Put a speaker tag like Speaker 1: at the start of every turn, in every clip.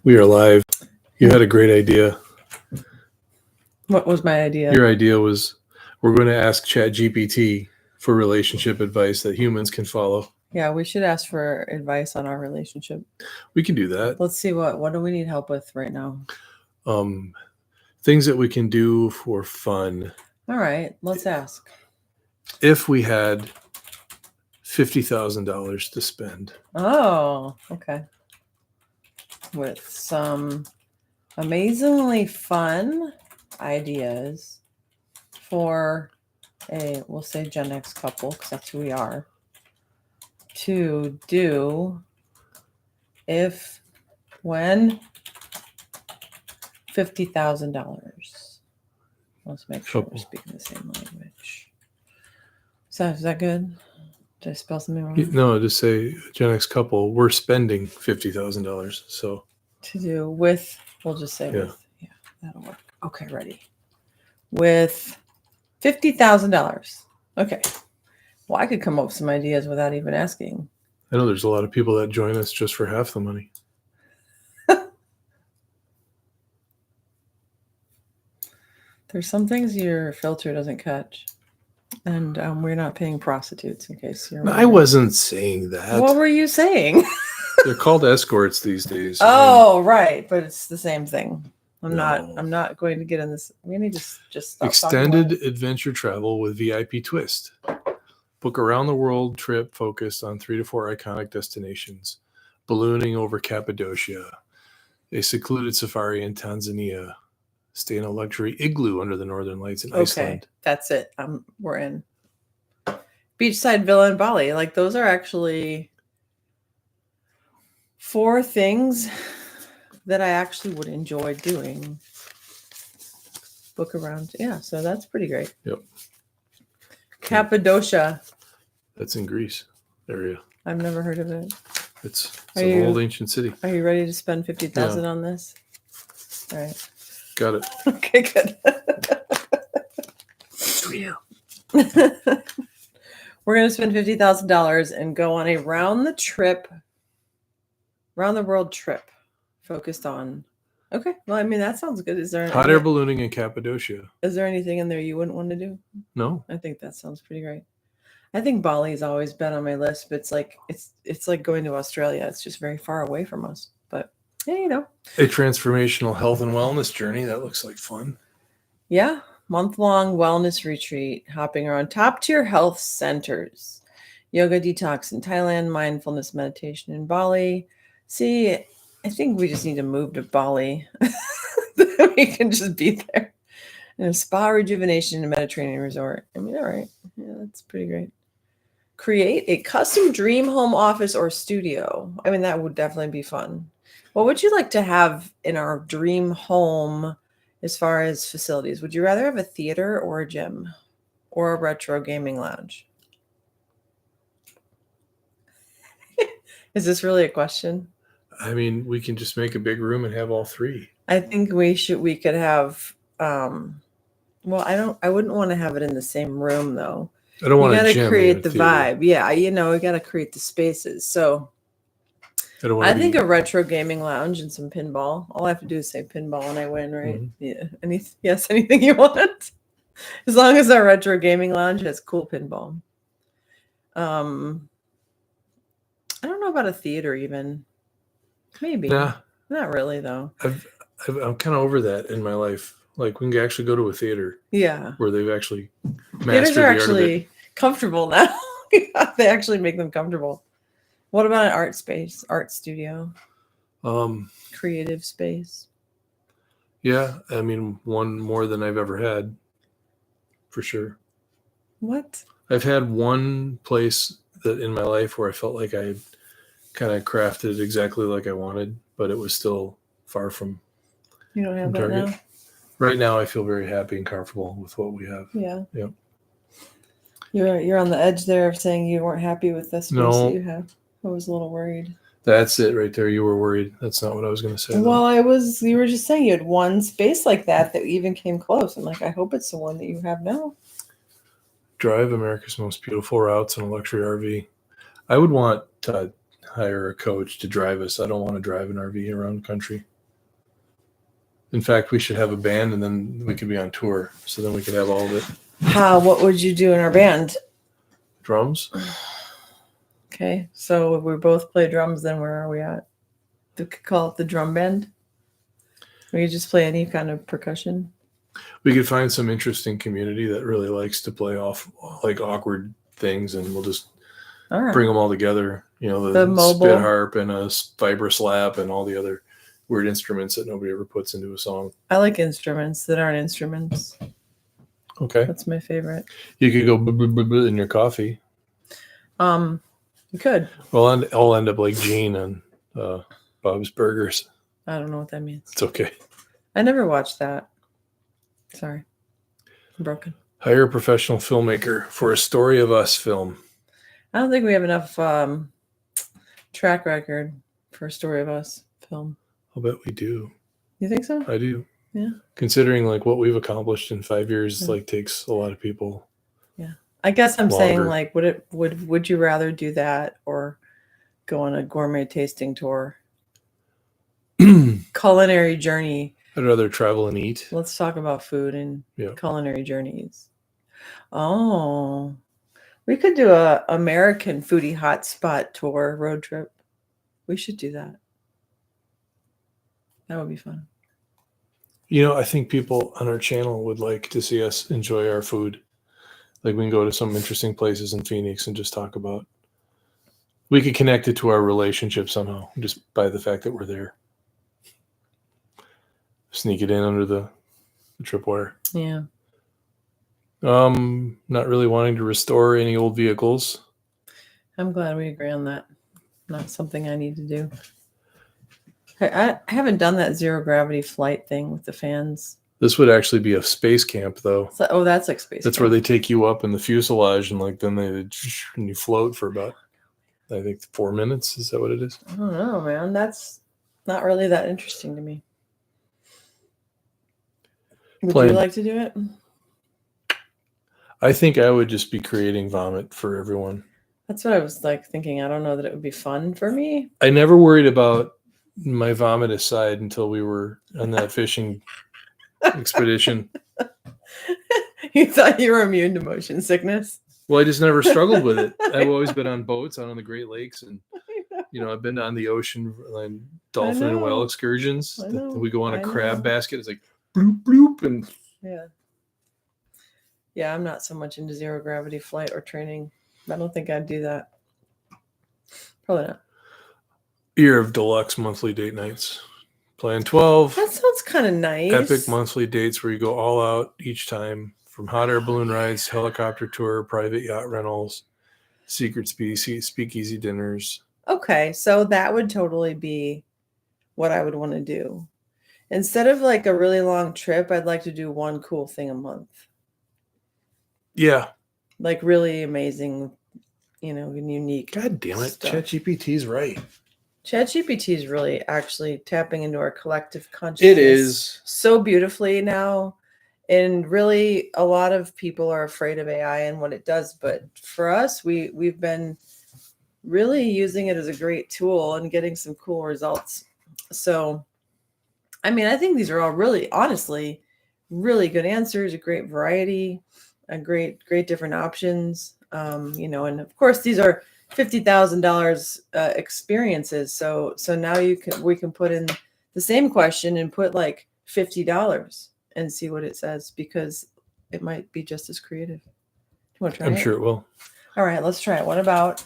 Speaker 1: We are live. You had a great idea.
Speaker 2: What was my idea?
Speaker 1: Your idea was we're going to ask ChatGPT for relationship advice that humans can follow.
Speaker 2: Yeah, we should ask for advice on our relationship.
Speaker 1: We can do that.
Speaker 2: Let's see what do we need help with right now?
Speaker 1: Things that we can do for fun.
Speaker 2: All right, let's ask.
Speaker 1: If we had $50,000 to spend.
Speaker 2: Oh, okay. With some amazingly fun ideas for we'll say Gen X couple, because that's who we are, to do when $50,000. Let's make sure we're speaking the same language. So is that good? Did I spell something wrong?
Speaker 1: No, just say Gen X couple. We're spending $50,000. So
Speaker 2: to do with, we'll just say
Speaker 1: yeah.
Speaker 2: with. Yeah, that'll work. Okay, ready. With $50,000. Okay. Well, I could come up with some ideas without even asking.
Speaker 1: I know there's a lot of people that join us just for half the money.
Speaker 2: There's some things your filter doesn't catch. And we're not paying prostitutes, in case you're wondering.
Speaker 1: I wasn't saying that.
Speaker 2: What were you saying?
Speaker 1: They're called escorts these days.
Speaker 2: Oh, right. But it's the same thing. I'm not going to get in this. We need to just stop
Speaker 1: extended adventure travel with VIP twist. Book a round the world trip focused on 3 to 4 iconic destinations. Ballooning over Cappadocia. A secluded safari in Tanzania. Stay in a luxury igloo under the northern lights in Iceland.
Speaker 2: Okay, that's it. We're in. Beachside villa in Bali. Like, those are actually 4 things that I actually would enjoy doing. Book around. Yeah, so that's pretty great.
Speaker 1: Yep.
Speaker 2: Cappadocia.
Speaker 1: That's in Greece area.
Speaker 2: I've never heard of it.
Speaker 1: It's an old ancient city.
Speaker 2: Are you ready to spend $50,000 on this? All right.
Speaker 1: Got it.
Speaker 2: Okay, good.
Speaker 1: Real.
Speaker 2: We're going to spend $50,000 and go on a round the world trip focused on. Okay. Well, I mean, that sounds good. Is there
Speaker 1: hot air ballooning in Cappadocia?
Speaker 2: Is there anything in there you wouldn't want to do?
Speaker 1: No.
Speaker 2: I think that sounds pretty great. I think Bali's always been on my list, but it's like going to Australia. It's just very far away from us. But yeah, you know.
Speaker 1: A transformational health and wellness journey. That looks like fun.
Speaker 2: Yeah. Month-long wellness retreat, hopping around top-tier health centers. Yoga detox in Thailand, mindfulness meditation in Bali. See, I think we just need to move to Bali. We can just be there. And a spa rejuvenation and Mediterranean resort. I mean, all right. Yeah, that's pretty great. Create a custom dream home office or studio. I mean, that would definitely be fun. What would you like to have in our dream home as far as facilities? Would you rather have a theater or a gym or a retro gaming lounge? Is this really a question?
Speaker 1: I mean, we can just make a big room and have all 3.
Speaker 2: I think we could have, well, I wouldn't want to have it in the same room though.
Speaker 1: I don't want
Speaker 2: to
Speaker 1: gym
Speaker 2: create the vibe. Yeah. We got to create the spaces. So I think a retro gaming lounge and some pinball. All I have to do is say pinball and I win, right? Mm-hmm. Yeah. Anything you want. As long as our retro gaming lounge has cool pinball. I don't know about a theater even. Maybe. Nah, not really though.
Speaker 1: I'm kind of over that in my life. Like, we can actually go to a theater.
Speaker 2: Yeah.
Speaker 1: Where they've actually mastered
Speaker 2: Theaters are
Speaker 1: the
Speaker 2: actually
Speaker 1: art of it.
Speaker 2: Comfortable now. They actually make them comfortable. What about an art space, art studio? Creative space?
Speaker 1: Yeah, I mean, one more than I've ever had, for sure.
Speaker 2: What?
Speaker 1: I've had one place that in my life where I felt like I kind of crafted it exactly like I wanted, but it was still far from.
Speaker 2: You don't have that now?
Speaker 1: Right now, I feel very happy and comfortable with what we have.
Speaker 2: Yeah.
Speaker 1: Yep.
Speaker 2: You're on the edge there of saying you weren't happy with this space that you have. I was a little worried.
Speaker 1: That's it right there. You were worried. That's not what I was going to say.
Speaker 2: Well, you were just saying you had one space like that even came close. I'm like, I hope it's the one that you have now.
Speaker 1: Drive America's most beautiful routes in a luxury RV. I would want to hire a coach to drive us. I don't want to drive an RV around the country. In fact, we should have a band, and then we could be on tour. So then we could have all of it.
Speaker 2: What would you do in our band?
Speaker 1: Drums.
Speaker 2: Okay, so if we both play drums, then where are we at? We could call it the drum band. We could just play any kind of percussion.
Speaker 1: We could find some interesting community that really likes to play off like awkward things, and we'll just
Speaker 2: All right.
Speaker 1: bring them all together. You know,
Speaker 2: The
Speaker 1: the
Speaker 2: mobile-
Speaker 1: spit harp and a vibra slap and all the other weird instruments that nobody ever puts into a song.
Speaker 2: I like instruments that aren't instruments.
Speaker 1: Okay.
Speaker 2: That's my favorite.
Speaker 1: You could go in your coffee.
Speaker 2: You could.
Speaker 1: Well, I'll end up like Gene on Bob's Burgers.
Speaker 2: I don't know what that means.
Speaker 1: It's okay.
Speaker 2: I never watched that. Sorry. I'm broken.
Speaker 1: Hire a professional filmmaker for a Story of Us film.
Speaker 2: I don't think we have enough track record for a Story of Us film.
Speaker 1: I'll bet we do.
Speaker 2: You think so?
Speaker 1: I do.
Speaker 2: Yeah.
Speaker 1: Considering like what we've accomplished in 5 years,
Speaker 2: Yeah.
Speaker 1: like takes a lot of people.
Speaker 2: I guess I'm saying
Speaker 1: Longer.
Speaker 2: like would you rather do that or go on a gourmet tasting tour? Culinary journey.
Speaker 1: I'd rather travel and eat.
Speaker 2: Let's talk about food and
Speaker 1: Yeah.
Speaker 2: culinary journeys. Oh. We could do a American foodie hotspot tour road trip. We should do that. That would be fun.
Speaker 1: You know, I think people on our channel would like to see us enjoy our food. Like we can go to some interesting places in Phoenix and just talk about. We could connect it to our relationship somehow, just by the fact that we're there. Sneak it in under the tripwire.
Speaker 2: Yeah.
Speaker 1: Not really wanting to restore any old vehicles.
Speaker 2: I'm glad we agree on that. Not something I need to do. I haven't done that zero gravity flight thing with the fans.
Speaker 1: This would actually be a space camp, though.
Speaker 2: So, that's like space.
Speaker 1: That's
Speaker 2: camp.
Speaker 1: where they take you up in the fuselage and like then and you float for about, I think, 4 minutes. Is that what it is?
Speaker 2: I don't know, man. That's not really that interesting to me. Would
Speaker 1: Plan-
Speaker 2: you like to do it?
Speaker 1: I think I would just be creating vomit for everyone.
Speaker 2: That's what I was like thinking. I don't know that it would be fun for me.
Speaker 1: I never worried about my vomit aside until we were on that fishing expedition.
Speaker 2: You thought you were immune to motion sickness?
Speaker 1: Well, I just never struggled with it. I've always been on boats out on the Great Lakes, and I've been on the ocean and dolphin and whale
Speaker 2: know.
Speaker 1: excursions.
Speaker 2: I know.
Speaker 1: We go on a
Speaker 2: I
Speaker 1: crab
Speaker 2: know.
Speaker 1: basket. It's like bloop bloop, and
Speaker 2: Yeah, I'm not so much into zero gravity flight or training. I don't think I'd do that. Probably not.
Speaker 1: year of deluxe monthly date nights. Plan 12
Speaker 2: That sounds kind of nice.
Speaker 1: epic monthly dates where you go all out each time, from hot air balloon rides, helicopter tour, private yacht rentals, secret speakeasy dinners.
Speaker 2: Okay, so that would totally be what I would want to do. Instead of like a really long trip, I'd like to do one cool thing a month.
Speaker 1: Yeah.
Speaker 2: Like really amazing, and unique.
Speaker 1: God damn it.
Speaker 2: stuff.
Speaker 1: ChatGPT's right.
Speaker 2: ChatGPT is really actually tapping into our collective consciousness.
Speaker 1: It is.
Speaker 2: So beautifully now. And really, a lot of people are afraid of AI and what it does. But for us, we've been really using it as a great tool and getting some cool results. So, I mean, I think these are all really, honestly, really good answers, a great variety, a great different options. And of course, these are $50,000 experiences. So now we can put in the same question and put like $50 and see what it says, because it might be just as creative. You want to try
Speaker 1: I'm
Speaker 2: it?
Speaker 1: sure it will.
Speaker 2: All right, let's try it. What about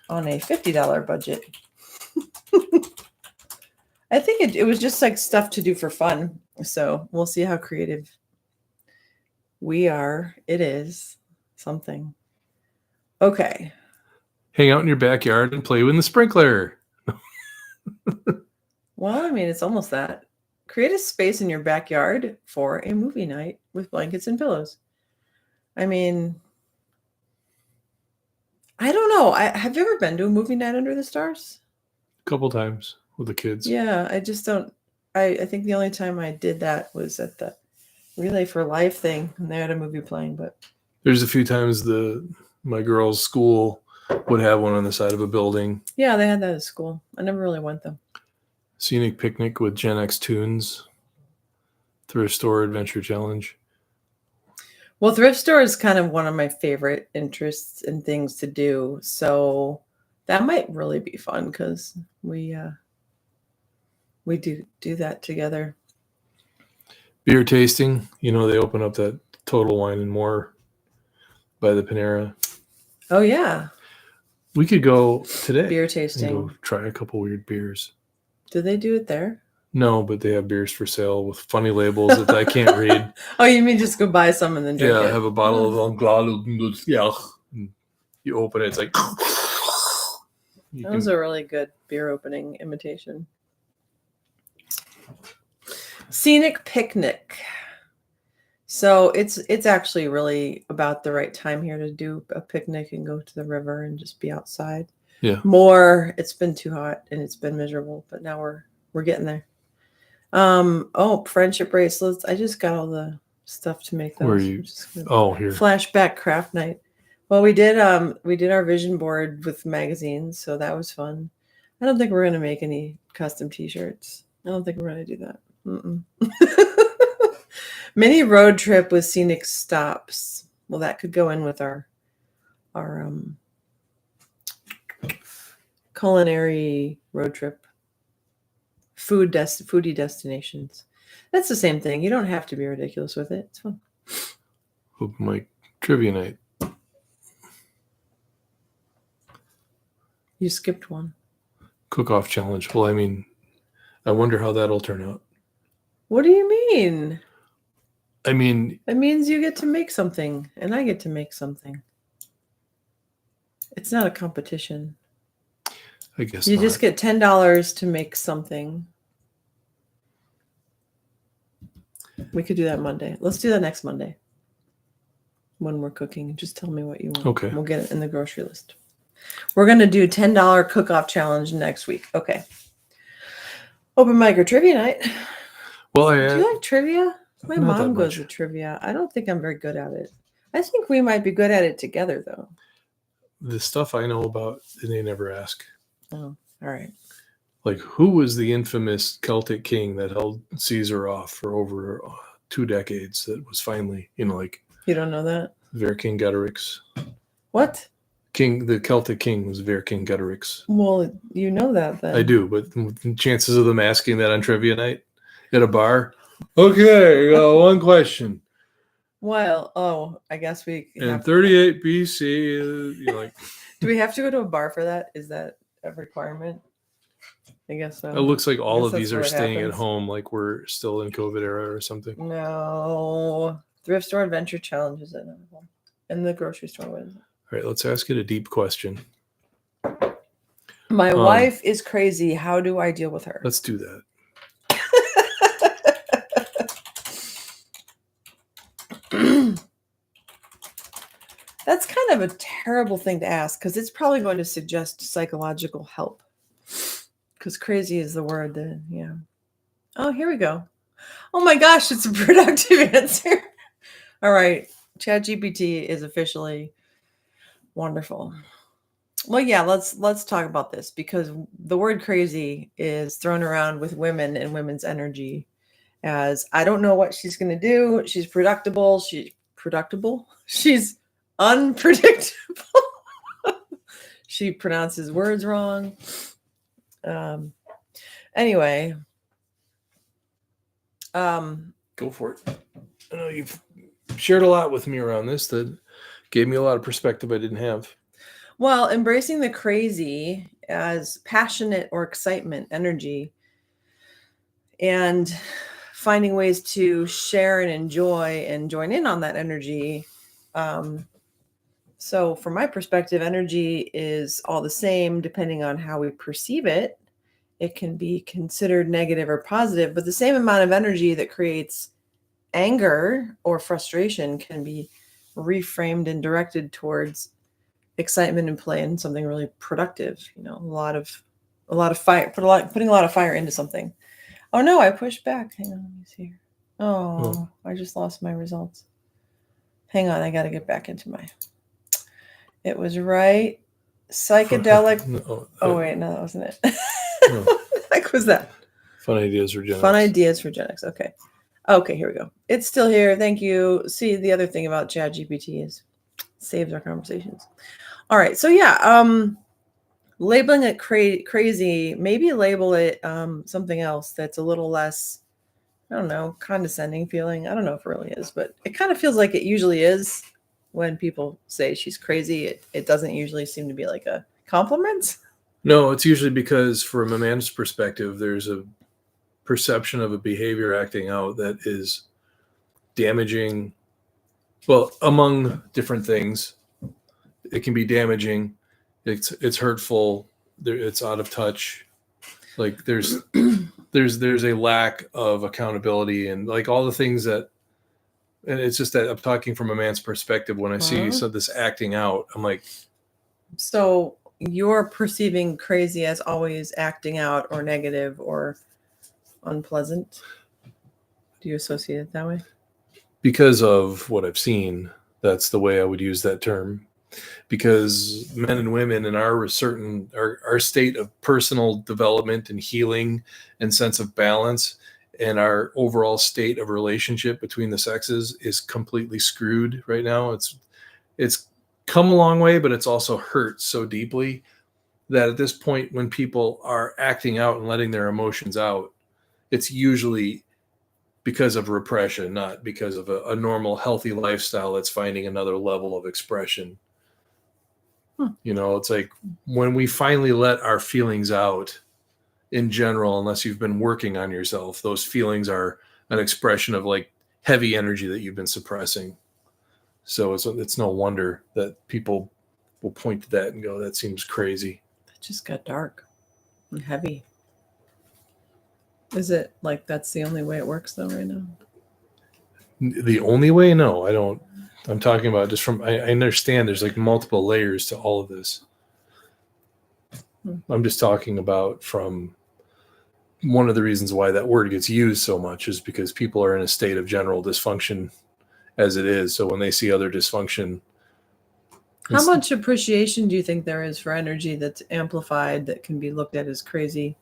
Speaker 2: on a $50 budget? I think it was just like stuff to do for fun. So we'll see how creative we are. It is something. Okay.
Speaker 1: Hang out in your backyard and play with the sprinkler.
Speaker 2: Well, I mean, it's almost that. Create a space in your backyard for a movie night with blankets and pillows. I mean, I don't know. Have you ever been to a movie night under the stars?
Speaker 1: A couple times with the kids.
Speaker 2: Yeah, I just don't. I think the only time I did that was at the Relay for Life thing, and they had a movie playing. But
Speaker 1: There's a few times my girls' school would have one on the side of a building.
Speaker 2: yeah, they had that at school. I never really went though.
Speaker 1: Scenic picnic with Gen X tunes. Thrift store adventure challenge.
Speaker 2: Well, thrift store is kind of one of my favorite interests and things to do. So that might really be fun because we do that together.
Speaker 1: Beer tasting. You know, they open up that Total Wine and More by the Panera.
Speaker 2: Oh yeah,
Speaker 1: We could go today.
Speaker 2: beer
Speaker 1: And
Speaker 2: tasting.
Speaker 1: go try a couple weird beers.
Speaker 2: Do they do it there?
Speaker 1: No, but they have beers for sale with funny labels that I can't read.
Speaker 2: Oh, you mean just go buy some and then drink
Speaker 1: Yeah, I
Speaker 2: it?
Speaker 1: have a bottle of Anglo. Yeah. You open it, it's like.
Speaker 2: That was a really good beer opening imitation. Scenic picnic. So it's actually really about the right time here to do a picnic and go to the river and just be outside.
Speaker 1: Yeah.
Speaker 2: It's been too hot and it's been miserable, but now we're getting there. Friendship bracelets. I just got all the stuff to make those.
Speaker 1: Where are you? Here.
Speaker 2: Flashback craft night. Well, we did our vision board with magazines, so that was fun. I don't think we're gonna make any custom t-shirts. I don't think we're gonna do that. Mini road trip with scenic stops. Well, that could go in with our culinary road trip. Foodie destinations. That's the same thing. You don't have to be ridiculous with it. It's fun.
Speaker 1: Open mic trivia night.
Speaker 2: You skipped one.
Speaker 1: Cook-off challenge. Well, I mean, I wonder how that'll turn out.
Speaker 2: What do you mean?
Speaker 1: I mean,
Speaker 2: It means you get to make something, and I get to make something. It's not a competition.
Speaker 1: I guess
Speaker 2: You
Speaker 1: not.
Speaker 2: just get $10 to make something. We could do that Monday. Let's do that next Monday when we're cooking. Just tell me what you want.
Speaker 1: Okay.
Speaker 2: We'll get it in the grocery list. We're going to do $10 cook-off challenge next week. Okay. Open mic or trivia night.
Speaker 1: Well,
Speaker 2: Do you like trivia? My
Speaker 1: Not that
Speaker 2: mom goes
Speaker 1: much.
Speaker 2: to trivia. I don't think I'm very good at it. I think we might be good at it together, though.
Speaker 1: the stuff I know about, they never ask.
Speaker 2: Oh, all right.
Speaker 1: Like, who was the infamous Celtic king that held Caesar off for over 2 decades? That was finally, like
Speaker 2: You don't know that?
Speaker 1: Vercingetorix.
Speaker 2: What?
Speaker 1: The Celtic king was Vercingetorix.
Speaker 2: Well, you know that then.
Speaker 1: I do, but the chances of them asking that on trivia night at a bar. Okay, one question.
Speaker 2: Well, I guess we
Speaker 1: In
Speaker 2: have
Speaker 1: 38 BC,
Speaker 2: Do we have to go to a bar for that? Is that a requirement? I guess so.
Speaker 1: it looks like all
Speaker 2: guess
Speaker 1: of these
Speaker 2: that's
Speaker 1: are
Speaker 2: what
Speaker 1: staying at
Speaker 2: happens.
Speaker 1: home, like we're still in COVID era or something.
Speaker 2: No. Thrift store adventure challenges at another one. And the grocery store wins.
Speaker 1: All right, let's ask it a deep question.
Speaker 2: My wife is crazy. How do I deal with her?
Speaker 1: Let's do that.
Speaker 2: That's kind of a terrible thing to ask because it's probably going to suggest psychological help. Because crazy is the word that, yeah. Oh, here we go. Oh my gosh, it's a productive answer. All right. ChatGPT is officially wonderful. Well, yeah, let's talk about this because the word crazy is thrown around with women and women's energy as I don't know what she's going to do. She's predictable. She's unpredictable. She pronounces words wrong. Anyway.
Speaker 1: Go for it. I know you've shared a lot with me around this that gave me a lot of perspective I didn't have.
Speaker 2: Well, embracing the crazy as passionate or excitement, energy, and finding ways to share and enjoy and join in on that energy. So from my perspective, energy is all the same depending on how we perceive it. It can be considered negative or positive, but the same amount of energy that creates anger or frustration can be reframed and directed towards excitement and play and something really productive. A lot of fire, putting a lot of fire into something. Oh no, I pushed back. Hang on, let me see here. Oh, I just lost my results. Hang on, I got to get back into my. It was right. Psychedelic.
Speaker 1: No,
Speaker 2: Wait, no, that wasn't it.
Speaker 1: No.
Speaker 2: What the heck was that?
Speaker 1: Fun ideas for Gen X.
Speaker 2: Fun ideas for Gen X. Okay. Okay, here we go. It's still here. Thank you. See, the other thing about ChatGPT is saves our conversations. All right. So yeah, labeling it crazy, maybe label it something else that's a little less, I don't know, condescending feeling. I don't know if it really is, but it kind of feels like it usually is when people say she's crazy. It doesn't usually seem to be like a compliment.
Speaker 1: No, it's usually because from a man's perspective, there's a perception of a behavior acting out that is damaging. Well, among different things, it can be damaging. It's hurtful. It's out of touch. Like there's a lack of accountability and like all the things that. And it's just that I'm talking from a man's perspective. When I see this acting out, I'm like,
Speaker 2: so you're perceiving crazy as always acting out or negative or unpleasant. Do you associate it that way?
Speaker 1: because of what I've seen, that's the way I would use that term. Because men and women in our state of personal development and healing and sense of balance and our overall state of relationship between the sexes is completely screwed right now. It's come a long way, but it's also hurt so deeply that at this point, when people are acting out and letting their emotions out, it's usually because of repression, not because of a normal, healthy lifestyle that's finding another level of expression. You know, it's like when we finally let our feelings out in general, unless you've been working on yourself, those feelings are an expression of like heavy energy that you've been suppressing. So it's no wonder that people will point to that and go, that seems crazy.
Speaker 2: It just got dark and heavy. Is it like that's the only way it works though right now?
Speaker 1: The only way? No, I don't. I'm talking about just from, I understand there's like multiple layers to all of this. I'm just talking about from one of the reasons why that word gets used so much is because people are in a state of general dysfunction as it is. So when they see other dysfunction.
Speaker 2: How much appreciation do you think there is for energy that's amplified that can be looked at as crazy?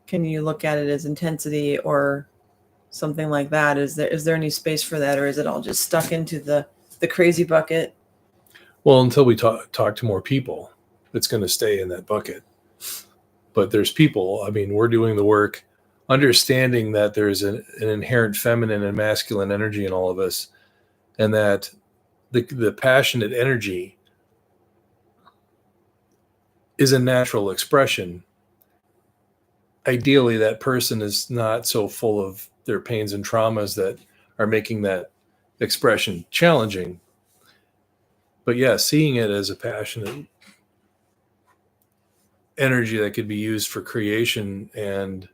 Speaker 2: Can you look at it as intensity or something like that? Is there any space for that, or is it all just stuck into the crazy bucket?
Speaker 1: Well, until we talk to more people, it's going to stay in that bucket. But there's people, I mean, we're doing the work, understanding that there's an inherent feminine and masculine energy in all of us, and that the passionate energy is a natural expression. Ideally, that person is not so full of their pains and traumas that are making that expression challenging. But yeah, seeing it as a passionate energy that could be used for creation and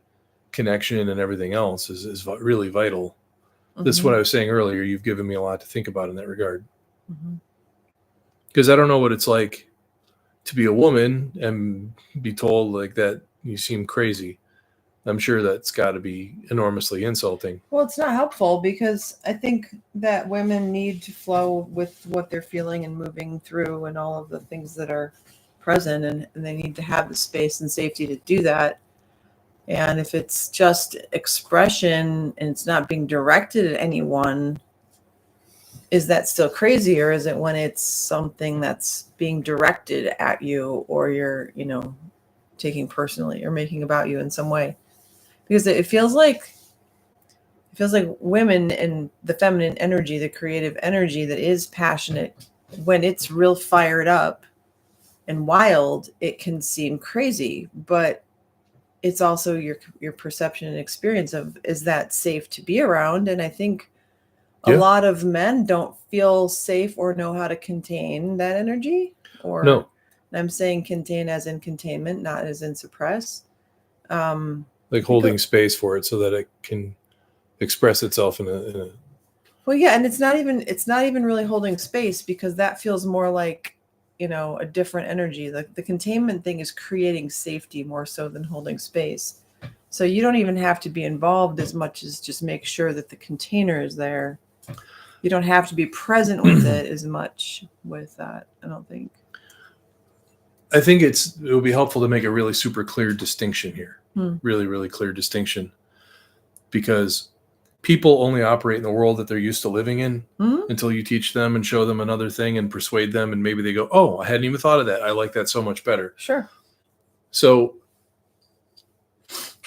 Speaker 1: connection and everything else is really vital. Mm-hmm. This is what I was saying earlier. You've given me a lot to think about in that regard. Because I don't know what it's like to be a woman and be told like that you seem crazy. I'm sure that's got to be enormously insulting.
Speaker 2: Well, it's not helpful because I think that women need to flow with what they're feeling and moving through and all of the things that are present, and they need to have the space and safety to do that. And if it's just expression and it's not being directed at anyone, is that still crazy, or is it when it's something that's being directed at you or you're, taking personally or making about you in some way? Because it feels like women and the feminine energy, the creative energy that is passionate, when it's real fired up and wild, it can seem crazy, but it's also your perception and experience of, is that safe to be around? And I think a lot of men don't feel safe or know how to contain that energy. Or no. I'm saying contain as in containment, not as in suppress.
Speaker 1: Like holding space for it so that it can express itself in a.
Speaker 2: Well, yeah, and it's not even really holding space, because that feels more like, a different energy. The containment thing is creating safety more so than holding space. So you don't even have to be involved as much as just make sure that the container is there. You don't have to be present with it as much with that, I don't think.
Speaker 1: I think it would be helpful to make a really super clear distinction here. Really, really clear distinction. Because people only operate in the world that they're used to living in
Speaker 2: Mhm.
Speaker 1: until you teach them and show them another thing and persuade them. And maybe they go, oh, I hadn't even thought of that. I like that so much better.
Speaker 2: Sure.
Speaker 1: So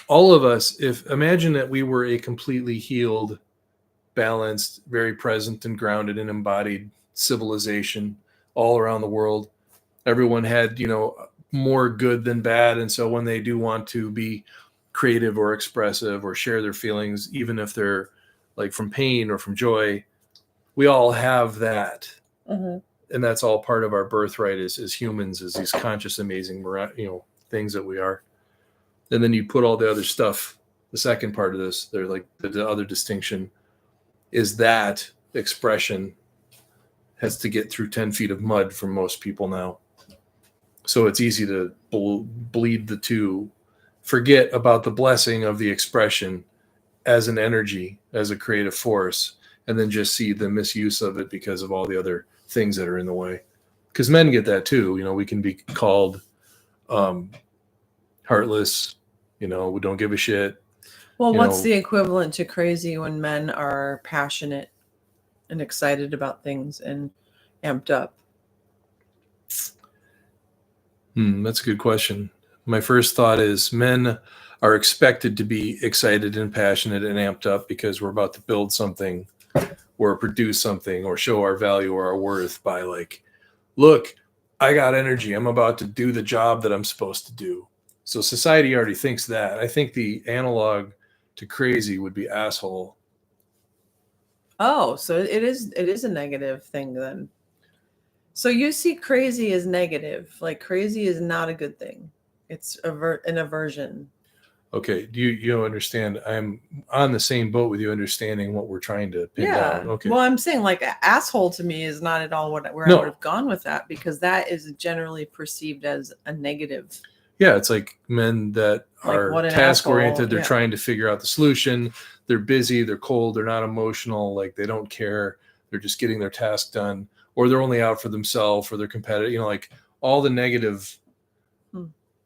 Speaker 1: all of us, if imagine that we were a completely healed, balanced, very present and grounded and embodied civilization all around the world. Everyone had, more good than bad. And so when they do want to be creative or expressive or share their feelings, even if they're like from pain or from joy, we all have that.
Speaker 2: Mm-hmm.
Speaker 1: And that's all part of our birthright as humans, is these conscious, amazing, things that we are. And then you put all the other stuff, the second part of this, they're like the other distinction is that expression has to get through 10 feet of mud for most people now. So it's easy to bleed the two, forget about the blessing of the expression as an energy, as a creative force, and then just see the misuse of it because of all the other things that are in the way. Because men get that too. We can be called heartless, we don't give a shit.
Speaker 2: Well, what's the equivalent to crazy when men are passionate and excited about things and amped up?
Speaker 1: That's a good question. My first thought is men are expected to be excited and passionate and amped up because we're about to build something or produce something or show our value or our worth by like, look, I got energy. I'm about to do the job that I'm supposed to do. So society already thinks that. I think the analog to crazy would be asshole.
Speaker 2: Oh, so it is a negative thing then. So you see crazy as negative. Like crazy is not a good thing. It's an aversion.
Speaker 1: Okay. Do you understand? I'm on the same boat with you, understanding what we're trying to pin down. Okay.
Speaker 2: Well, I'm saying like asshole to me is not at all where I would have gone with that, because that is generally perceived as a negative.
Speaker 1: Yeah, it's like men that are task oriented. They're trying to figure out the solution. They're busy. They're cold. They're not emotional. Like they don't care. They're just getting their task done, or they're only out for themselves, or they're competitive. Like all the negative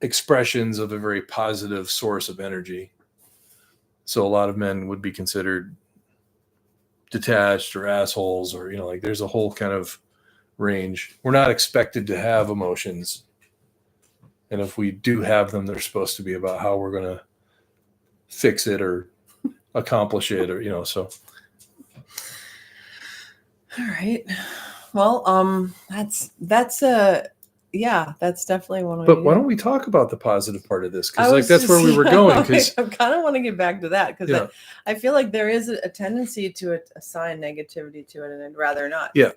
Speaker 1: expressions of a very positive source of energy. So a lot of men would be considered detached or assholes, or like there's a whole kind of range. We're not expected to have emotions. And if we do have them, they're supposed to be about how we're going to fix it or accomplish it, or, so.
Speaker 2: All right. Well, that's definitely one way.
Speaker 1: But why don't we talk about the positive part of this? Because that's where we were going. Because
Speaker 2: I kind of want to get back to that, because I feel like there is a tendency to assign negativity to it, and I'd rather not.
Speaker 1: Yeah,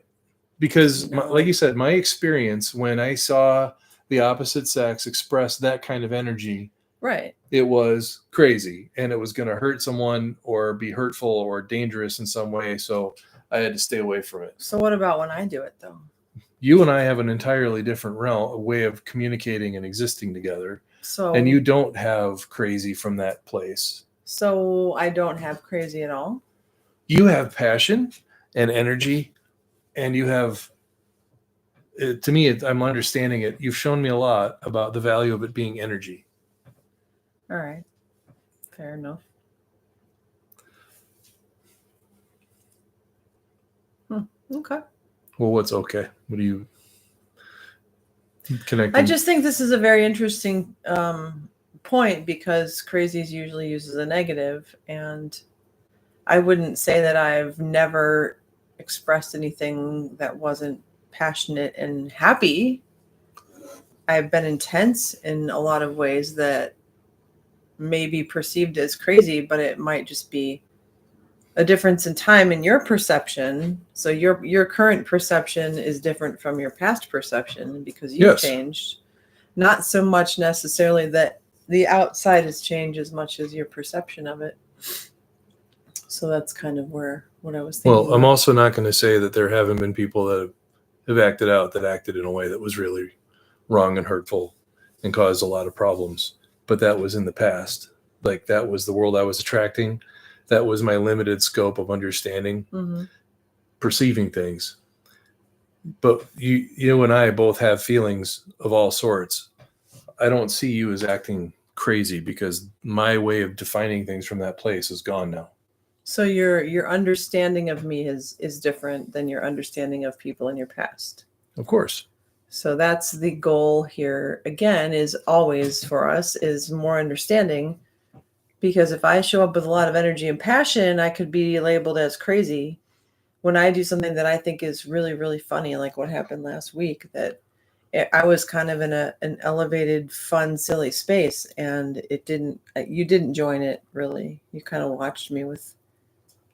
Speaker 1: because like you said, my experience when I saw the opposite sex express that kind of energy,
Speaker 2: right,
Speaker 1: it was crazy, and it was going to hurt someone or be hurtful or dangerous in some way. So I had to stay away from it.
Speaker 2: So what about when I do it though?
Speaker 1: You and I have an entirely different a way of communicating and existing together.
Speaker 2: So,
Speaker 1: and you don't have crazy from that place.
Speaker 2: So I don't have crazy at all?
Speaker 1: You have passion and energy, and you have, to me, I'm understanding it. You've shown me a lot about the value of it being energy.
Speaker 2: All right. Fair enough. Okay.
Speaker 1: Well, what's okay? What do you connect?
Speaker 2: I just think this is a very interesting point, because crazy is usually used as a negative, and I wouldn't say that I've never expressed anything that wasn't passionate and happy. I've been intense in a lot of ways that may be perceived as crazy, but it might just be a difference in time in your perception. So your current perception is different from your past perception because you've changed. Not so much necessarily that the outside has changed as much as your perception of it. So that's kind of what I was thinking.
Speaker 1: Well, I'm also not going to say that there haven't been people that have acted in a way that was really wrong and hurtful and caused a lot of problems. But that was in the past. Like that was the world I was attracting. That was my limited scope of understanding, perceiving things. But you and I both have feelings of all sorts. I don't see you as acting crazy because my way of defining things from that place is gone now.
Speaker 2: So your understanding of me is different than your understanding of people in your past.
Speaker 1: Of course.
Speaker 2: So that's the goal here. Again, is always for us is more understanding, because if I show up with a lot of energy and passion, I could be labeled as crazy. When I do something that I think is really, really funny, like what happened last week, that I was kind of in an elevated, fun, silly space, and you didn't join it really. You kind of watched me with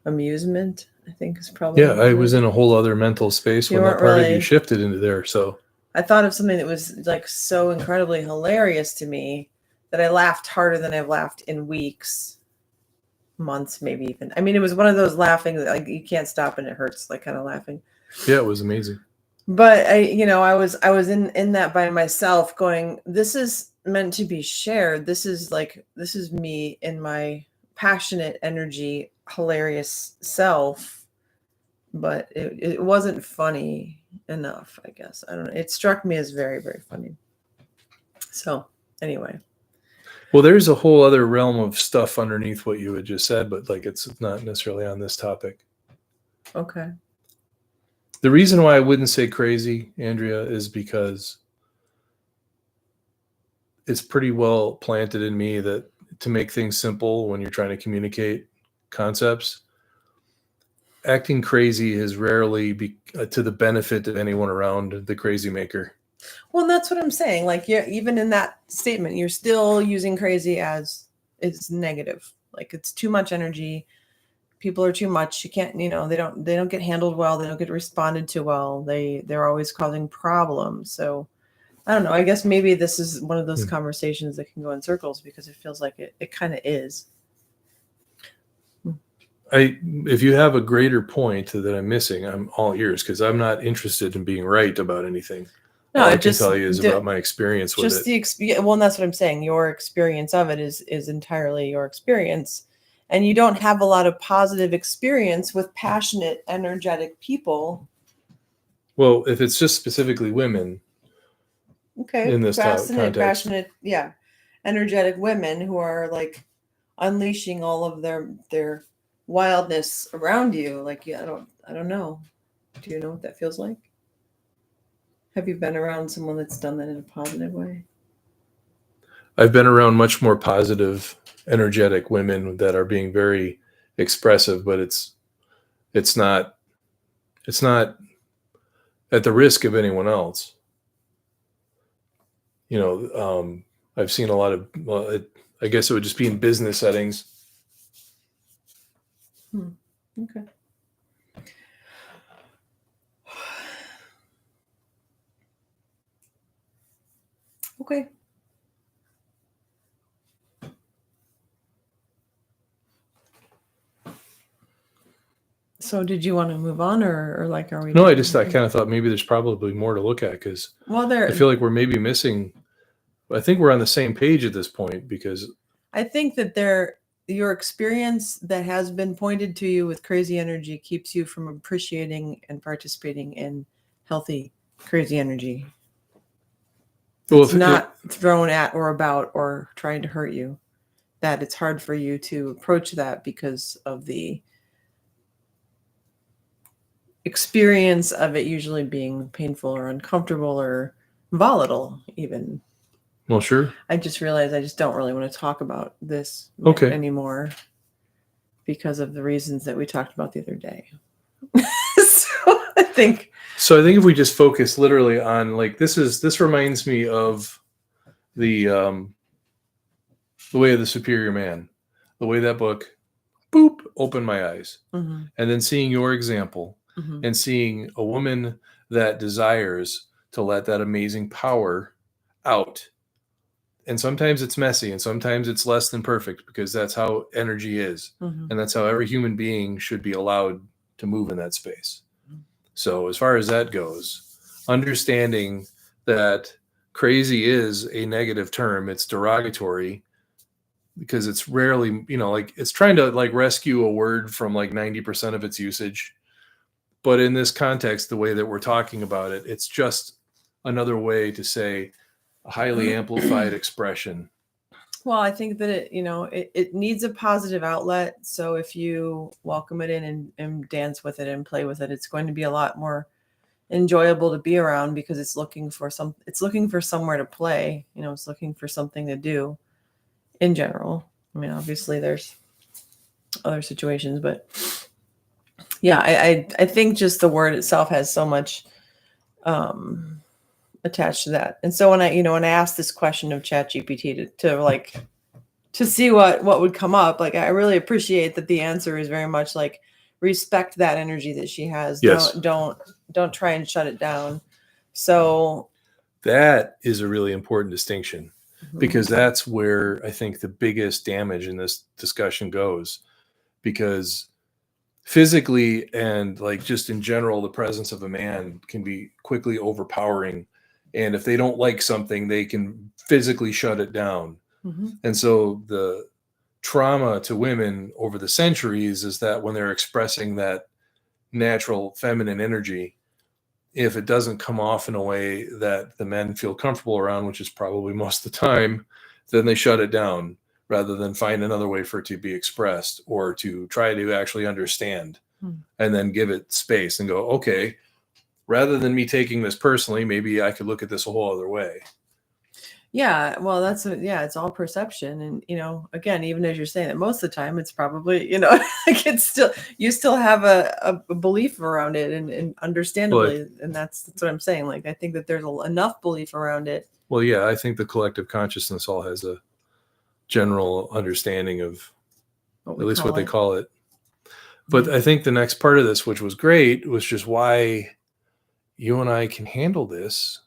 Speaker 2: amusement, I think is probably.
Speaker 1: Yeah, I was in a whole other mental space
Speaker 2: You
Speaker 1: when that
Speaker 2: weren't
Speaker 1: part of you
Speaker 2: really-
Speaker 1: shifted into there. So
Speaker 2: I thought of something that was like so incredibly hilarious to me that I laughed harder than I've laughed in weeks, months, maybe even. I mean, it was one of those laughing that like you can't stop and it hurts, like kind of laughing.
Speaker 1: yeah, it was amazing.
Speaker 2: But I was in that by myself going, this is meant to be shared. This is me in my passionate energy, hilarious self. But it wasn't funny enough, I guess. I don't know. It struck me as very, very funny. So anyway.
Speaker 1: Well, there's a whole other realm of stuff underneath what you had just said, but like it's not necessarily on this topic.
Speaker 2: Okay.
Speaker 1: The reason why I wouldn't say crazy, Andrea, is because it's pretty well planted in me that to make things simple when you're trying to communicate concepts, acting crazy is rarely to the benefit of anyone around the crazy maker.
Speaker 2: Well, that's what I'm saying. Like, even in that statement, you're still using crazy as it's negative. Like, it's too much energy. People are too much. You can't, they don't get handled well. They don't get responded to well. They're always causing problems. So I don't know. I guess maybe this is one of those conversations that can go in circles because it feels like it kind of is.
Speaker 1: If you have a greater point that I'm missing, I'm all ears because I'm not interested in being right about anything.
Speaker 2: No,
Speaker 1: all I can tell you is about my experience with
Speaker 2: just
Speaker 1: it.
Speaker 2: Well, and that's what I'm saying. Your experience of it is entirely your experience, and you don't have a lot of positive experience with passionate, energetic people.
Speaker 1: Well, if it's just specifically women,
Speaker 2: okay,
Speaker 1: in this context,
Speaker 2: passionate, yeah, energetic women who are like unleashing all of their wildness around you. Like, yeah, I don't know. Do you know what that feels like? Have you been around someone that's done that in a positive way?
Speaker 1: I've been around much more positive, energetic women that are being very expressive, but it's not at the risk of anyone else. I've seen a lot of, I guess it would just be in business settings.
Speaker 2: Okay. Okay. So did you want to move on or like, are we?
Speaker 1: No, I kind of thought maybe there's probably more to look at because I feel like we're maybe missing. I think we're on the same page at this point because
Speaker 2: I think that your experience that has been pointed to you with crazy energy keeps you from appreciating and participating in healthy crazy energy. Well, it's not thrown at or about or trying to hurt you. That it's hard for you to approach that because of the experience of it usually being painful or uncomfortable or volatile even.
Speaker 1: Well, sure.
Speaker 2: I just realized I just don't really want to talk about this anymore because of the reasons that we talked about the other day. So I think
Speaker 1: if we just focus literally on like this reminds me of the Way of the Superior Man, the way that book opened my eyes.
Speaker 2: Mm-hmm.
Speaker 1: And then seeing your example and seeing a woman that desires to let that amazing power out. And sometimes it's messy and sometimes it's less than perfect because that's how energy is. And that's how every human being should be allowed to move in that space. So as far as that goes, understanding that crazy is a negative term, it's derogatory because it's rarely, it's trying to like rescue a word from like 90% of its usage. But in this context, the way that we're talking about it, it's just another way to say a highly amplified expression
Speaker 2: Well, I think that it needs a positive outlet. So if you welcome it in and dance with it and play with it, it's going to be a lot more enjoyable to be around because it's looking for somewhere to play. It's looking for something to do in general. I mean, obviously there's other situations, but yeah, I think just the word itself has so much attached to that. And so when I asked this question of ChatGPT to see what would come up, like I really appreciate that the answer is very much like respect that energy that she has.
Speaker 1: Yes.
Speaker 2: Don't try and shut it down. So
Speaker 1: that is a really important distinction, because that's where I think the biggest damage in this discussion goes, because physically and like just in general, the presence of a man can be quickly overpowering. And if they don't like something, they can physically shut it down. And so the trauma to women over the centuries is that when they're expressing that natural feminine energy, if it doesn't come off in a way that the men feel comfortable around, which is probably most of the time, then they shut it down rather than find another way for it to be expressed or to try to actually understand and then give it space and go, okay, rather than me taking this personally, maybe I could look at this a whole other way.
Speaker 2: Yeah, well, it's all perception. And, again, even as you're saying that, most of the time it's probably, like you still have a belief around it and understandably. And that's what I'm saying. Like, I think that there's enough belief around it.
Speaker 1: Well, yeah, I think the collective consciousness all has a general understanding of at least what they call it. But I think the next part of this, which was great, was just why you and I can handle this.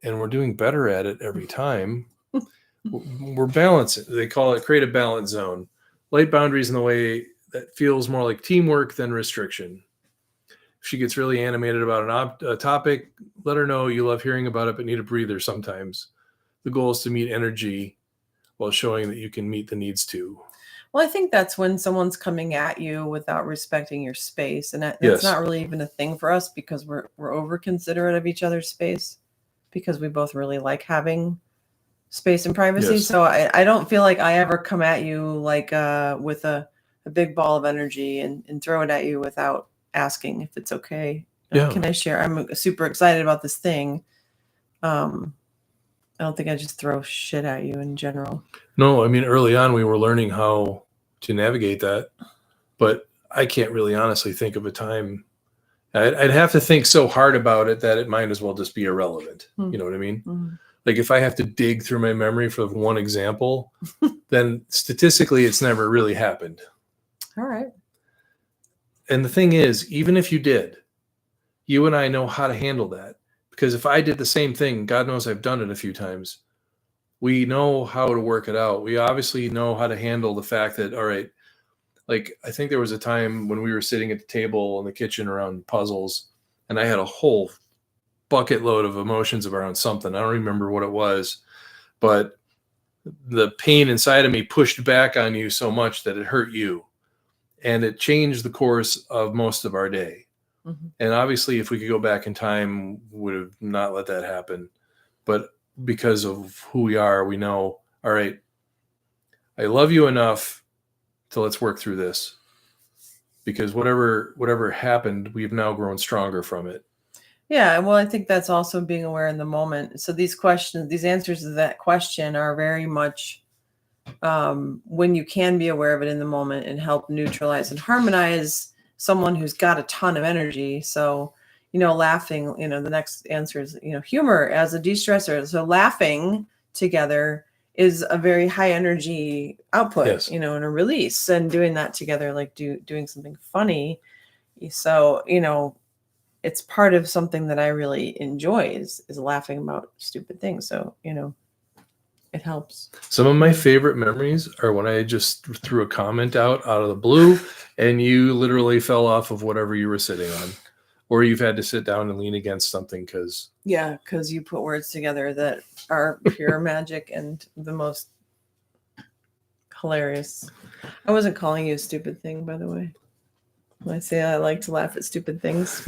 Speaker 1: And we're doing better at it every time. We're balancing. They call it create a balance zone. Light boundaries in the way that feels more like teamwork than restriction. If she gets really animated about a topic, let her know you love hearing about it, but need a breather sometimes. The goal is to meet energy while showing that you can meet the needs too.
Speaker 2: Well, I think that's when someone's coming at you without respecting your space. And that's not really even a thing for us because we're over considerate of each other's space, because we both really like having space and privacy. Yes. So I don't feel like I ever come at you like with a big ball of energy and throw it at you without asking if it's okay. Can I share? I'm super excited about this thing. I don't think I just throw shit at you in general.
Speaker 1: No, I mean, early on we were learning how to navigate that, but I can't really honestly think of a time. I'd have to think so hard about it that it might as well just be irrelevant. You know what I mean? Like if I have to dig through my memory for one example, then statistically it's never really happened.
Speaker 2: All right.
Speaker 1: And the thing is, even if you did, you and I know how to handle that. Because if I did the same thing, God knows I've done it a few times, we know how to work it out. We obviously know how to handle the fact that, all right, like I think there was a time when we were sitting at the table in the kitchen around puzzles, and I had a whole bucket load of emotions around something. I don't remember what it was, but the pain inside of me pushed back on you so much that it hurt you. And it changed the course of most of our day. And obviously, if we could go back in time, would have not let that happen. But because of who we are, we know, all right, I love you enough to let's work through this. Because whatever happened, we've now grown stronger from it.
Speaker 2: Yeah, well, I think that's also being aware in the moment. So these answers to that question are very much when you can be aware of it in the moment and help neutralize and harmonize someone who's got a ton of energy. So, laughing, the next answer is, humor as a de-stressor. So laughing together is a very high energy output,
Speaker 1: yes.
Speaker 2: And a release, and doing that together, like doing something funny. So, it's part of something that I really enjoy is laughing about stupid things. So, it helps.
Speaker 1: Some of my favorite memories are when I just threw a comment out of the blue and you literally fell off of whatever you were sitting on, or you've had to sit down and lean against something because
Speaker 2: you put words together that are pure magic and the most hilarious. I wasn't calling you a stupid thing, by the way. When I say I like to laugh at stupid things.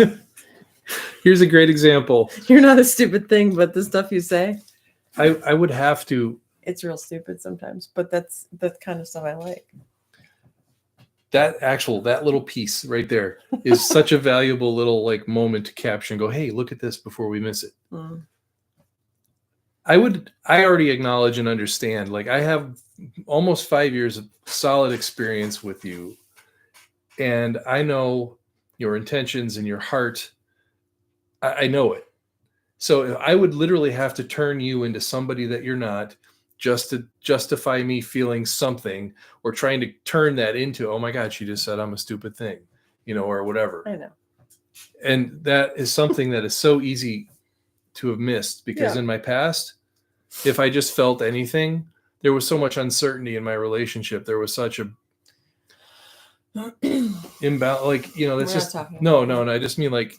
Speaker 1: Here's a great example.
Speaker 2: You're not a stupid thing, but the stuff you say.
Speaker 1: I would have to
Speaker 2: it's real stupid sometimes, but that's the kind of stuff I like.
Speaker 1: That little piece right there is such a valuable little like moment to capture and go, hey, look at this before we miss it.
Speaker 2: Mm.
Speaker 1: I already acknowledge and understand, like I have almost 5 years of solid experience with you, and I know your intentions and your heart. I know it. So I would literally have to turn you into somebody that you're not, just to justify me feeling something, or trying to turn that into, oh my God, she just said I'm a stupid thing, or whatever.
Speaker 2: I know.
Speaker 1: And that is something that is so easy to have missed, because in my past, if I just felt anything, there was so much uncertainty in my relationship. There was such a imbalance, like, that's just, no. I just mean like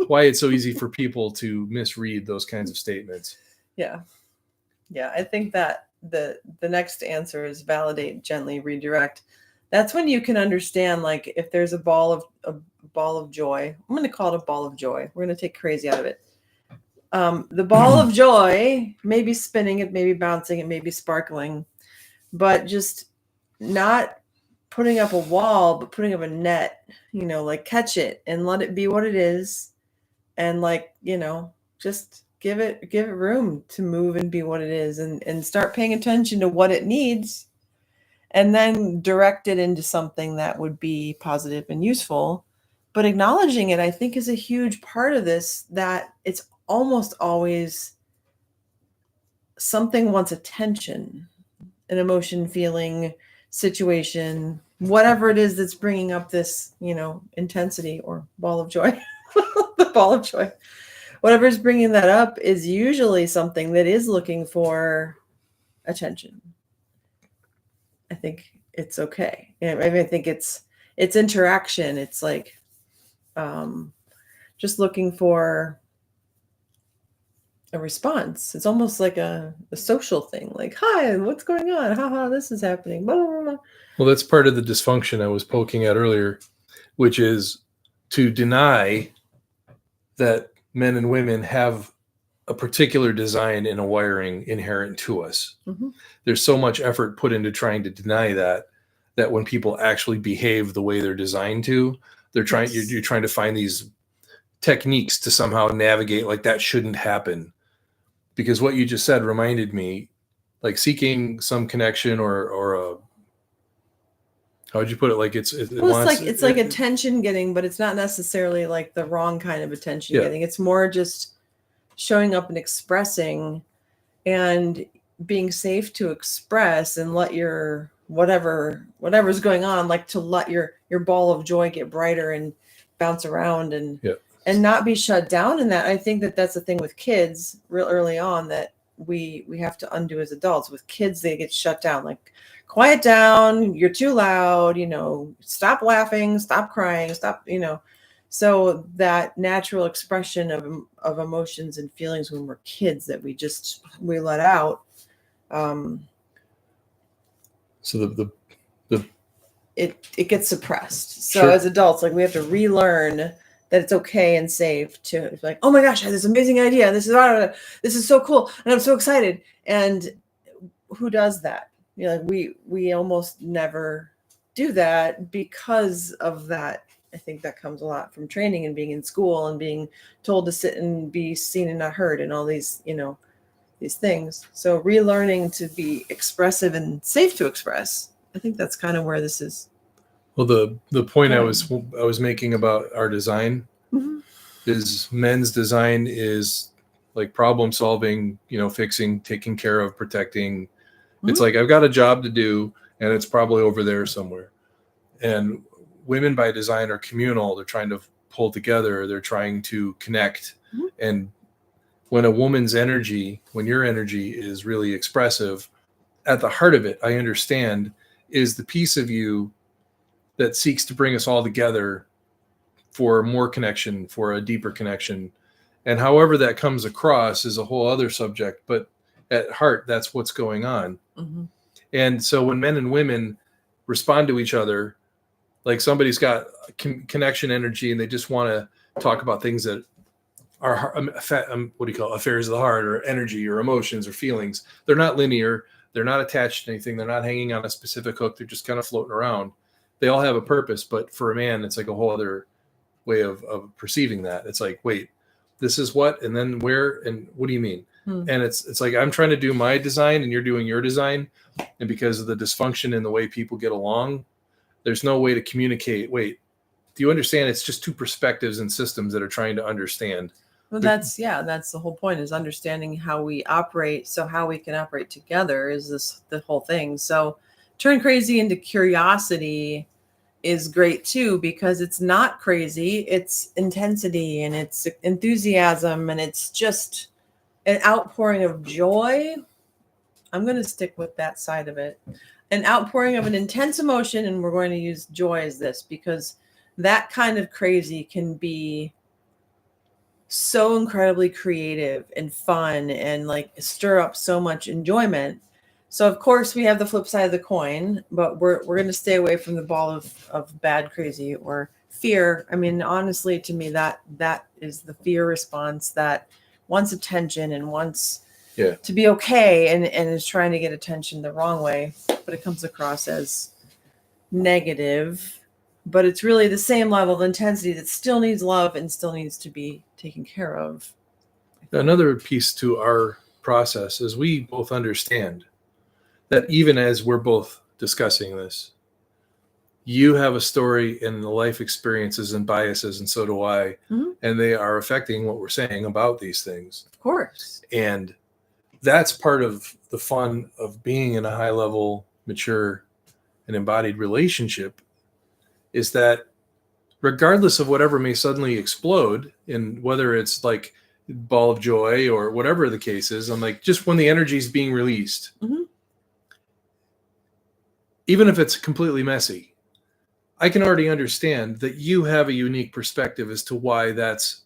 Speaker 1: why it's so easy for people to misread those kinds of statements.
Speaker 2: Yeah. I think that the next answer is validate, gently redirect. That's when you can understand, like, if there's a ball of joy. I'm going to call it a ball of joy. We're going to take crazy out of it. The ball of joy may be spinning, it may be bouncing, it may be sparkling, but just not putting up a wall, but putting up a net, like catch it and let it be what it is. And like, just give it room to move and be what it is, and start paying attention to what it needs, and then direct it into something that would be positive and useful. But acknowledging it, I think, is a huge part of this, that it's almost always something wants attention, an emotion, feeling, situation, whatever it is that's bringing up this, intensity or ball of joy. The ball of joy, whatever's bringing that up, is usually something that is looking for attention. I think it's okay. I think it's interaction. It's like just looking for a response. It's almost like a social thing, like, hi, what's going on? Haha, this is happening. Blah, blah, blah.
Speaker 1: Well, that's part of the dysfunction I was poking at earlier, which is to deny that men and women have a particular design and a wiring inherent to us.
Speaker 2: Mm-hmm.
Speaker 1: There's so much effort put into trying to deny that when people actually behave the way they're designed to, you're trying to find these techniques to somehow navigate, like, that shouldn't happen. Because what you just said reminded me, like, seeking some connection or a, how would you put it? Like it's
Speaker 2: like attention getting, but it's not necessarily like the wrong kind of attention getting. It's more just showing up and expressing, and being safe to express, and let your whatever's going on, like, to let your ball of joy get brighter and bounce around, and not be shut down in that. I think that's the thing with kids real early on that we have to undo as adults. With kids, they get shut down, like, quiet down, you're too loud, stop laughing, stop crying, stop, so that natural expression of emotions and feelings when we're kids that we let out.
Speaker 1: So
Speaker 2: it gets suppressed. So as adults, like, we have to relearn that it's okay and safe to, like, oh my gosh, I had this amazing idea. This is so cool. And I'm so excited. And who does that? Like, we almost never do that because of that. I think that comes a lot from training and being in school and being told to sit and be seen and not heard and all these, these things. So relearning to be expressive and safe to express. I think that's kind of where this is.
Speaker 1: Well, the point I was making about our design is men's design is like problem solving, fixing, taking care of, protecting. It's like, I've got a job to do, and it's probably over there somewhere. And women by design are communal. They're trying to pull together. They're trying to connect. And when your energy is really expressive, at the heart of it, I understand, is the piece of you that seeks to bring us all together for more connection, for a deeper connection. And however that comes across is a whole other subject, but at heart, that's what's going on.
Speaker 2: Mm-hmm.
Speaker 1: And so when men and women respond to each other, like somebody's got connection energy and they just want to talk about things that are affairs of the heart, or energy, or emotions, or feelings. They're not linear. They're not attached to anything. They're not hanging on a specific hook. They're just kind of floating around. They all have a purpose, but for a man, it's like a whole other way of perceiving that. It's like, wait, this is what, and then where, and what do you mean? And it's like, I'm trying to do my design and you're doing your design. And because of the dysfunction in the way people get along, there's no way to communicate. Wait, do you understand? It's just two perspectives and systems that are trying to understand.
Speaker 2: Well, that's the whole point, is understanding how we operate. So how we can operate together is the whole thing. So turn crazy into curiosity is great too, because it's not crazy. It's intensity and it's enthusiasm, and it's just an outpouring of joy. I'm going to stick with that side of it. An outpouring of an intense emotion, and we're going to use joy as this, because that kind of crazy can be so incredibly creative and fun and like stir up so much enjoyment. So of course we have the flip side of the coin, but we're going to stay away from the ball of bad crazy or fear. I mean, honestly, to me, that is the fear response that wants attention and wants to be okay, and is trying to get attention the wrong way, but it comes across as negative. But it's really the same level of intensity that still needs love and still needs to be taken care of.
Speaker 1: Another piece to our process is we both understand that even as we're both discussing this, you have a story and the life experiences and biases, and so do I. And they are affecting what we're saying about these things.
Speaker 2: Of course.
Speaker 1: And that's part of the fun of being in a high level, mature, and embodied relationship, is that regardless of whatever may suddenly explode, and whether it's like ball of joy or whatever the case is, I'm like, just when the energy is being released, even if it's completely messy, I can already understand that you have a unique perspective as to why that's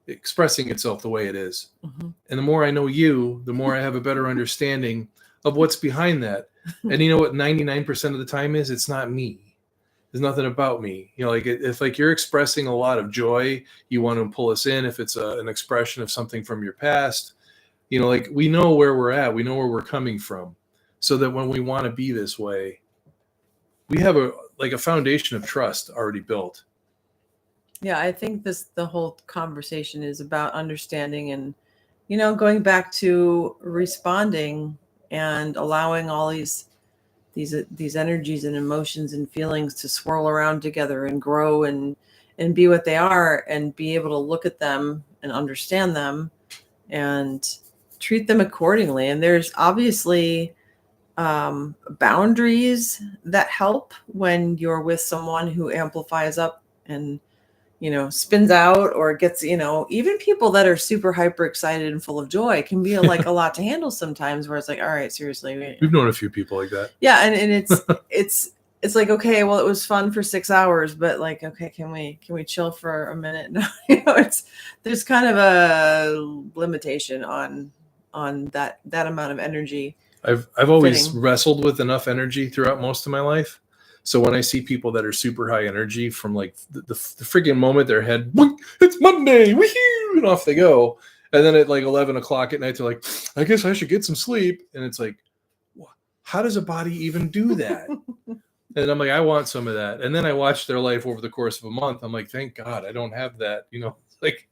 Speaker 1: expressing itself the way it is. And the more I know you, the more I have a better understanding of what's behind that. And you know what 99% of the time is? It's not me. There's nothing about me. You know, like if like you're expressing a lot of joy, you want to pull us in. If it's an expression of something from your past, you know, like we know where we're at. We know where we're coming from, so that when we want to be this way, we have a foundation of trust already built.
Speaker 2: Yeah, I think the whole conversation is about understanding and, you know, going back to responding and allowing all these energies and emotions and feelings to swirl around together and grow and be what they are, and be able to look at them and understand them and treat them accordingly. And there's obviously boundaries that help when you're with someone who amplifies up and, you know, spins out or gets, you know, even people that are super hyper excited and full of joy can be like a lot to handle sometimes, where it's like, all right, seriously.
Speaker 1: We've known a few people like that.
Speaker 2: Yeah. And it's like, okay, well, it was fun for 6 hours, but like, okay, can we chill for a minute? No, you know, there's kind of a limitation on that amount of energy.
Speaker 1: I've always wrestled with enough energy throughout most of my life. So when I see people that are super high energy, from like the freaking moment their head, it's Monday, woohoo, and off they go. And then at like 11 o'clock at night, they're like, I guess I should get some sleep. And it's like, how does a body even do that? And I'm like, I want some of that. And then I watch their life over the course of a month. I'm like, thank God I don't have that. You know, like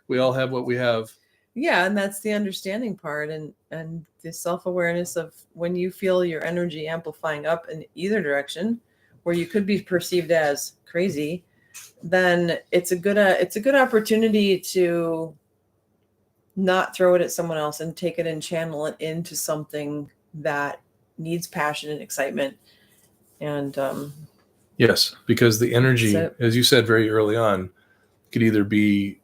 Speaker 1: we all have what we have.
Speaker 2: Yeah, and that's the understanding part, and the self-awareness of when you feel your energy amplifying up in either direction, where you could be perceived as crazy, then it's a good opportunity to not throw it at someone else and take it and channel it into something that needs passion and excitement. And
Speaker 1: yes, because the energy, as you said very early on, could either be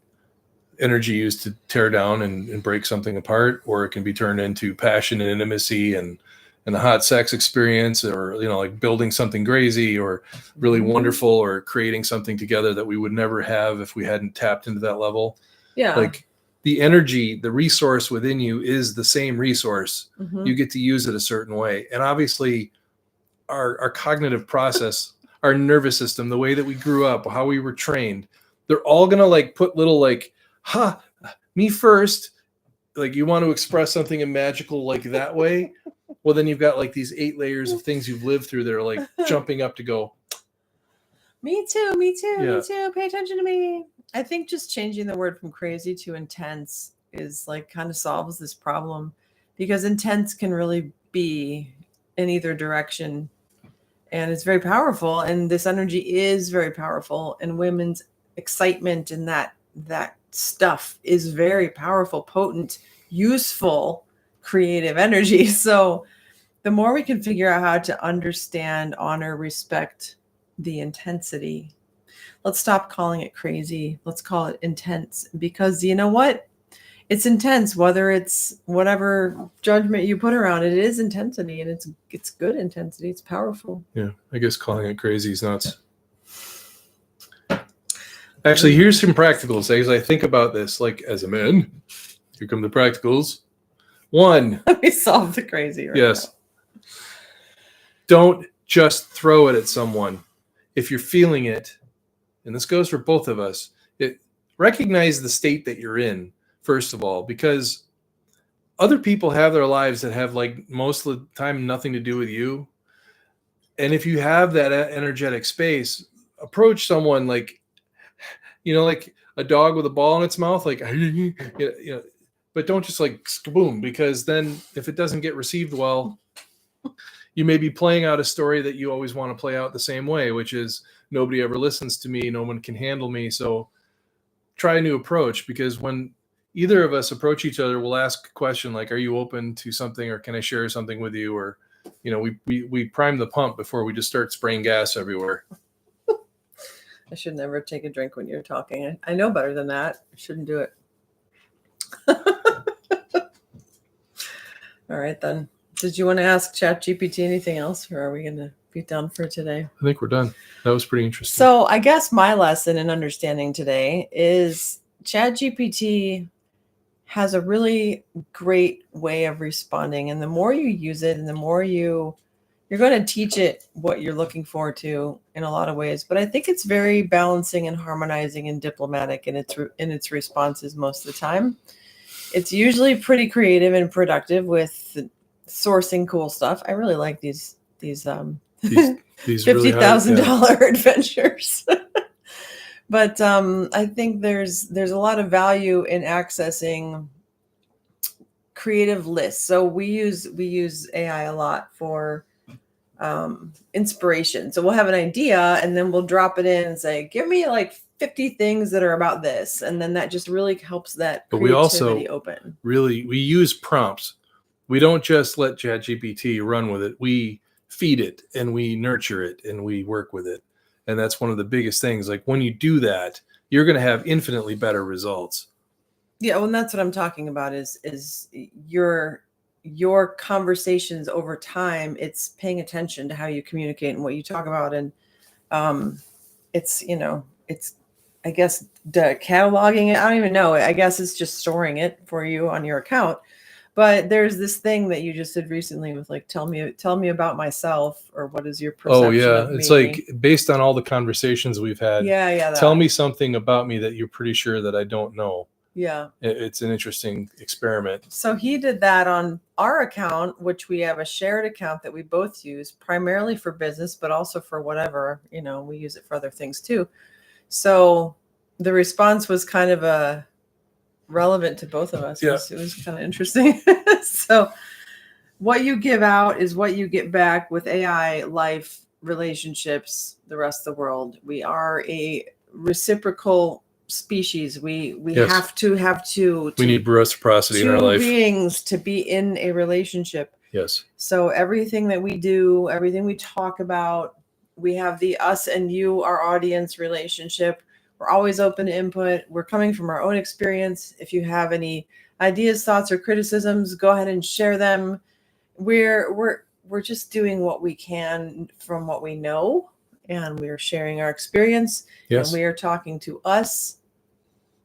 Speaker 1: energy used to tear down and break something apart, or it can be turned into passion and intimacy and a hot sex experience, or, you know, like building something crazy or really wonderful, or creating something together that we would never have if we hadn't tapped into that level.
Speaker 2: Yeah.
Speaker 1: Like the energy, the resource within you is the same resource. You get to use it a certain way. And obviously our cognitive process, our nervous system, the way that we grew up, how we were trained, they're all going to like put little like, me first. Like you want to express something in magical like that way. Well, then you've got like these 8 layers of things you've lived through that are like jumping up to go,
Speaker 2: Me too, me too,
Speaker 1: Yeah.
Speaker 2: me too. Pay attention to me. I think just changing the word from crazy to intense is like kind of solves this problem, because intense can really be in either direction, and it's very powerful, and this energy is very powerful, and women's excitement and that stuff is very powerful, potent, useful, creative energy. So the more we can figure out how to understand, honor, respect the intensity, let's stop calling it crazy. Let's call it intense, because you know what? It's intense, whether it's whatever judgment you put around it. It is intensity, and it's good intensity. It's powerful.
Speaker 1: yeah, I guess calling it crazy is nuts. Actually, here's some practicals. As I think about this, like as a man, here come the practicals. 1,
Speaker 2: Let me solve the crazy right
Speaker 1: yes,
Speaker 2: now.
Speaker 1: don't just throw it at someone. If you're feeling it, and this goes for both of us, recognize the state that you're in, first of all, because other people have their lives that have like most of the time nothing to do with you. And if you have that energetic space, approach someone like, like a dog with a ball in its mouth, like, but don't just like boom, because then if it doesn't get received well, you may be playing out a story that you always want to play out the same way, which is nobody ever listens to me. No one can handle me. So try a new approach, because when either of us approach each other, we'll ask a question like, are you open to something, or can I share something with you? Or, we prime the pump before we just start spraying gas everywhere.
Speaker 2: I should never take a drink when you're talking. I know better than that. I shouldn't do it. All right, then. Did you want to ask ChatGPT anything else, or are we going to be done for today?
Speaker 1: I think we're done. That was pretty interesting.
Speaker 2: So I guess my lesson in understanding today is ChatGPT has a really great way of responding. And the more you use it, and the more you're going to teach it what you're looking forward to in a lot of ways. But I think it's very balancing and harmonizing and diplomatic in its responses most of the time. It's usually pretty creative and productive with sourcing cool stuff. I really like these
Speaker 1: these
Speaker 2: $50,000 adventures. But I think there's a lot of value in accessing creative lists. So we use AI a lot for inspiration. So we'll have an idea, and then we'll drop it in and say, give me like 50 things that are about this. And then that just really helps that
Speaker 1: creativity
Speaker 2: but we also open.
Speaker 1: We use prompts. We don't just let ChatGPT run with it. We feed it, and we nurture it, and we work with it. And that's one of the biggest things. Like when you do that, you're going to have infinitely better results.
Speaker 2: Yeah. Well, and that's what I'm talking about is your conversations over time. It's paying attention to how you communicate and what you talk about. And it's I guess cataloging it. I don't even know. I guess it's just storing it for you on your account. But there's this thing that you just did recently with like, tell me about myself, or what is your perception?
Speaker 1: Oh yeah.
Speaker 2: Of
Speaker 1: It's
Speaker 2: me?
Speaker 1: like based on all the conversations we've had.
Speaker 2: Yeah.
Speaker 1: Tell me something about me that you're pretty sure that I don't know.
Speaker 2: Yeah.
Speaker 1: It's an interesting experiment.
Speaker 2: So he did that on our account, which we have a shared account that we both use primarily for business, but also for whatever, we use it for other things too. So the response was kind of relevant to both of us.
Speaker 1: Yeah.
Speaker 2: It was kind of interesting. So what you give out is what you get back with AI, life, relationships, the rest of the world. We are a reciprocal species. We
Speaker 1: Yes.
Speaker 2: have to
Speaker 1: We need reciprocity in our
Speaker 2: two
Speaker 1: life.
Speaker 2: beings to be in a relationship.
Speaker 1: Yes.
Speaker 2: So everything that we do, everything we talk about, we have the us and you, our audience relationship. We're always open to input. We're coming from our own experience. If you have any ideas, thoughts, or criticisms, go ahead and share them. We're just doing what we can from what we know, and we're sharing our experience.
Speaker 1: Yes.
Speaker 2: And we are talking to us.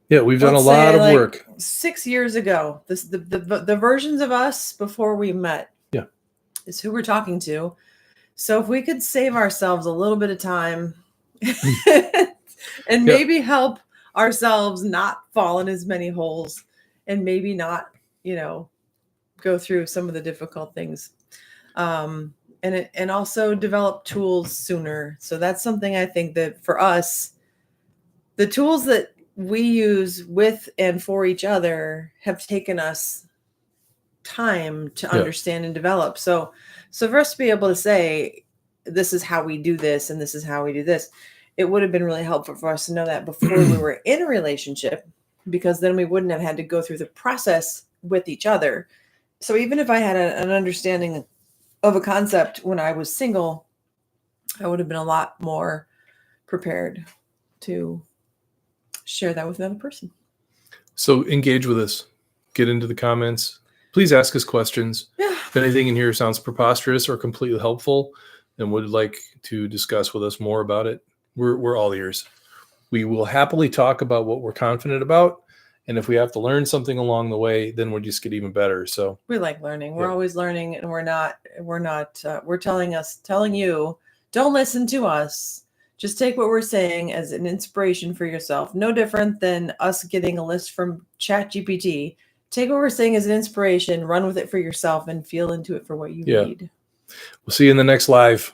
Speaker 1: Yeah, we've done a
Speaker 2: Let's
Speaker 1: lot
Speaker 2: say,
Speaker 1: of
Speaker 2: like,
Speaker 1: work.
Speaker 2: 6 years ago. The versions of us before we met.
Speaker 1: Yeah.
Speaker 2: Is who we're talking to. So if we could save ourselves a little bit of time and maybe help ourselves not fall in as many holes, and maybe not, go through some of the difficult things. And also develop tools sooner. So that's something I think that for us, the tools that we use with and for each other have taken us time to understand and develop. So for us to be able to say, this is how we do this and this is how we do this, it would have been really helpful for us to know that before we were in a relationship, because then we wouldn't have had to go through the process with each other. So even if I had an understanding of a concept when I was single, I would have been a lot more prepared to share that with another person.
Speaker 1: So engage with us. Get into the comments. Please ask us questions.
Speaker 2: Yeah.
Speaker 1: If anything in here sounds preposterous or completely helpful and would like to discuss with us more about it, we're all ears. We will happily talk about what we're confident about. And if we have to learn something along the way, then we'll just get even better. So
Speaker 2: we like learning. We're always learning, and we're telling you, don't listen to us. Just take what we're saying as an inspiration for yourself. No different than us getting a list from ChatGPT. Take what we're saying as an inspiration, run with it for yourself, and feel into it for what you need.
Speaker 1: We'll see you in the next live.